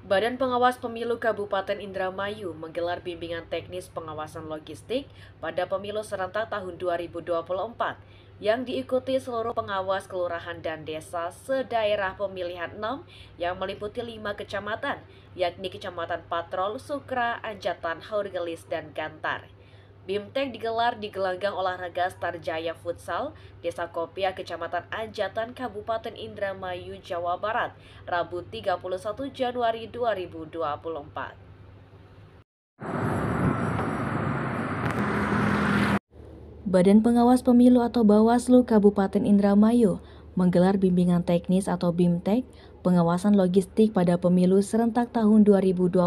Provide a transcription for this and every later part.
Badan Pengawas Pemilu Kabupaten Indramayu menggelar bimbingan teknis pengawasan logistik pada pemilu serentak tahun 2024 yang diikuti seluruh pengawas kelurahan dan desa sedaerah pemilihan 6 yang meliputi 5 kecamatan, yakni Kecamatan Patrol, Sukra, Anjatan, Haurgelis, dan Gantar. BIMTEK digelar di gelanggang olahraga Starjaya Futsal, Desa Kopiah, Kecamatan Anjatan, Kabupaten Indramayu, Jawa Barat, Rabu 31 Januari 2024. Badan Pengawas Pemilu atau Bawaslu Kabupaten Indramayu menggelar bimbingan teknis atau BIMTEK pengawasan logistik pada pemilu serentak tahun 2024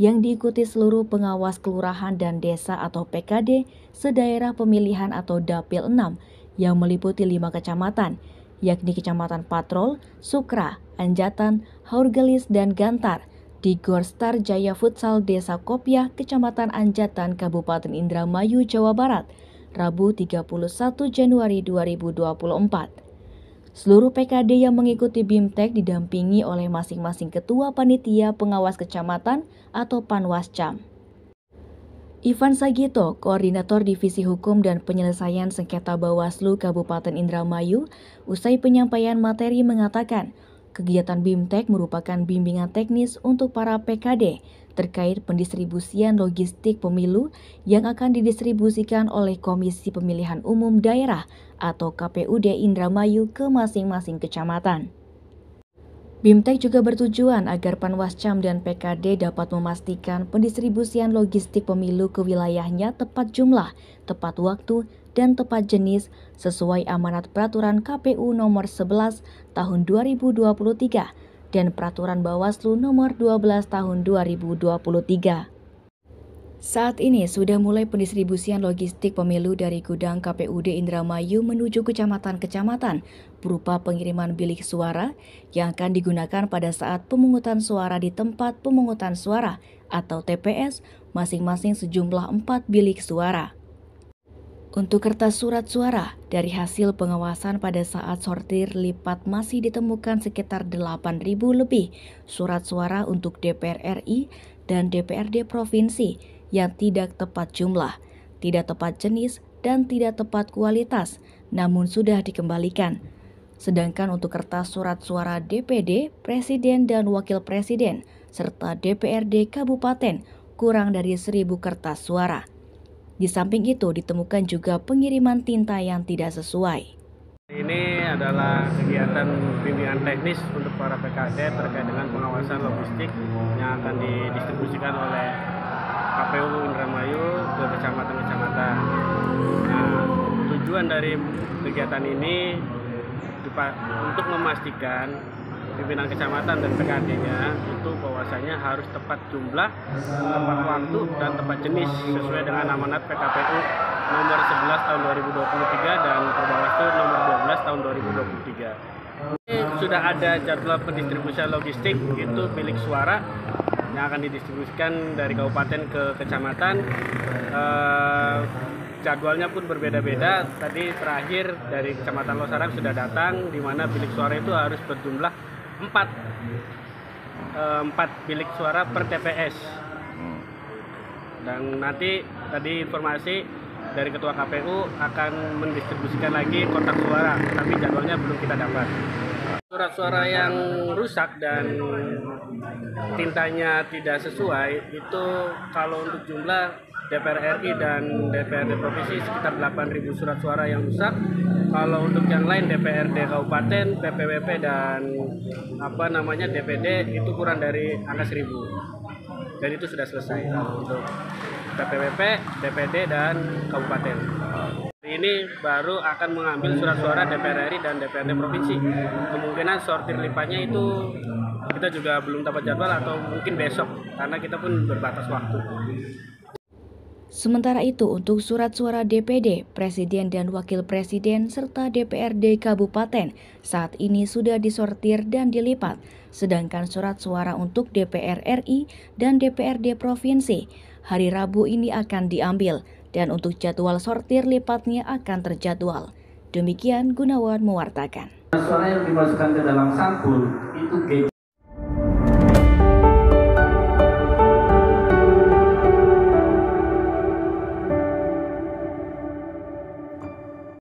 yang diikuti seluruh pengawas kelurahan dan desa atau PKD sedaerah pemilihan atau Dapil 6 yang meliputi 5 kecamatan, yakni Kecamatan Patrol, Sukra, Anjatan, Haurgelis, dan Gantar di Gor Starjaya Futsal Desa Kopiah, Kecamatan Anjatan, Kabupaten Indramayu, Jawa Barat, Rabu 31 Januari 2024. Seluruh PKD yang mengikuti BIMTEK didampingi oleh masing-masing Ketua Panitia Pengawas Kecamatan atau Panwascam. Ivan Sagito, Koordinator Divisi Hukum dan Penyelesaian Sengketa Bawaslu Kabupaten Indramayu, usai penyampaian materi mengatakan, kegiatan BIMTEK merupakan bimbingan teknis untuk para PKD terkait pendistribusian logistik pemilu yang akan didistribusikan oleh Komisi Pemilihan Umum Daerah atau KPUD Indramayu ke masing-masing kecamatan. BIMTEK juga bertujuan agar Panwascam dan PKD dapat memastikan pendistribusian logistik pemilu ke wilayahnya tepat jumlah, tepat waktu, dan tepat jenis sesuai amanat Peraturan KPU Nomor 11 Tahun 2023 dan Peraturan Bawaslu Nomor 12 Tahun 2023. Saat ini sudah mulai pendistribusian logistik pemilu dari gudang KPUD Indramayu menuju kecamatan-kecamatan berupa pengiriman bilik suara yang akan digunakan pada saat pemungutan suara di tempat pemungutan suara atau TPS masing-masing sejumlah 4 bilik suara. Untuk kertas surat suara, dari hasil pengawasan pada saat sortir lipat masih ditemukan sekitar 8.000 lebih surat suara untuk DPR RI dan DPRD Provinsi yang tidak tepat jumlah, tidak tepat jenis, dan tidak tepat kualitas, namun sudah dikembalikan. Sedangkan untuk kertas surat suara DPD, Presiden dan Wakil Presiden, serta DPRD Kabupaten kurang dari 1.000 kertas suara. Di samping itu ditemukan juga pengiriman tinta yang tidak sesuai. Ini adalah kegiatan bimbingan teknis untuk para PKD terkait dengan pengawasan logistik yang akan didistribusikan oleh KPU Indramayu ke kecamatan-kecamatan. Nah, tujuan dari kegiatan ini untuk memastikan pimpinan kecamatan dan PKD-nya itu bahwasanya harus tepat jumlah, tepat waktu, dan tepat jenis sesuai dengan amanat PKPU nomor 11 tahun 2023 dan Perbawaslu nomor 12 tahun 2023. Ini sudah ada jadwal pendistribusian logistik itu bilik suara yang akan didistribusikan dari kabupaten ke kecamatan. Jadwalnya pun berbeda-beda. Tadi terakhir dari Kecamatan Losarang sudah datang, di mana bilik suara itu harus berjumlah 4 bilik suara per TPS. Dan nanti tadi informasi dari Ketua KPU akan mendistribusikan lagi kotak suara, tapi jadwalnya belum kita dapat. Surat suara yang rusak dan tintanya tidak sesuai itu kalau untuk jumlah DPR RI dan DPRD Provinsi sekitar 8.000 surat suara yang rusak. Kalau untuk yang lain DPRD Kabupaten, PPWP dan DPD itu kurang dari angka 1.000. Dan itu sudah selesai untuk PPWP, DPD dan Kabupaten. Ini baru akan mengambil surat suara DPR RI dan DPRD Provinsi. Kemungkinan sortir lipatnya itu kita juga belum dapat jadwal atau mungkin besok karena kita pun berbatas waktu. Sementara itu untuk surat suara DPD, Presiden dan Wakil Presiden serta DPRD Kabupaten saat ini sudah disortir dan dilipat. Sedangkan surat suara untuk DPR RI dan DPRD Provinsi hari Rabu ini akan diambil dan untuk jadwal sortir lipatnya akan terjadwal. Demikian Gunawan mewartakan. Suara yang dimasukkan ke dalam sampul itu